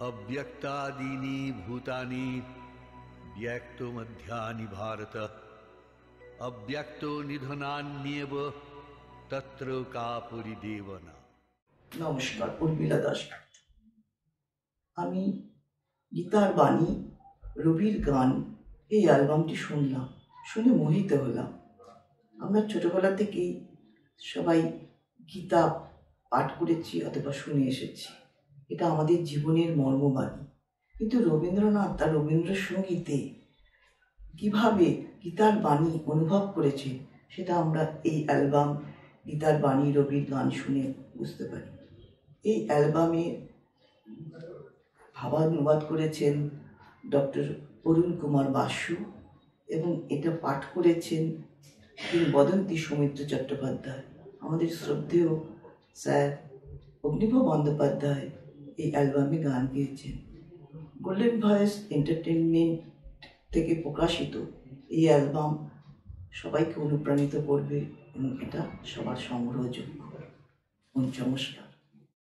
अव्यक्तादीनि भूतानि व्यक्तमध्यानि भारत अव्यक्तो निधनान्येव तत्र का পরিদেবনা। নমস্কার, উর্মিলা দাস। আমি গীতার বাণী, রবির গান এই অ্যালবামটি শুনলাম, শুনে মোহিত হলাম। আমরা ছোটবেলা থেকেই সবাই গীতা পাঠ করেছি অথবা শুনে এসেছি, এটা আমাদের জীবনের মর্মবাণী। কিন্তু রবীন্দ্রনাথ তার রবীন্দ্রসঙ্গীতে কিভাবে গীতার বাণী অনুভব করেছে সেটা আমরা এই অ্যালবাম গীতার বাণী রবির গান শুনে বুঝতে পারি। এই অ্যালবামে ভাবানুবাদ করেছেন ডক্টর অরুণ কুমার বাসু এবং এটা পাঠ করেছেন কিংবদন্তি সৌমিত্র চট্টোপাধ্যায়। আমাদের শ্রদ্ধেয় স্যার অগ্নিভ বন্দ্যোপাধ্যায় এই অ্যালবামে গান গেয়েছেন। গোল্ডেন ভয়েস এন্টারটেনমেন্ট থেকে প্রকাশিত এই অ্যালবাম সবাইকে অনুপ্রাণিত করবে এবং এটা সবার সংগ্রহযোগ্য। নমস্কার।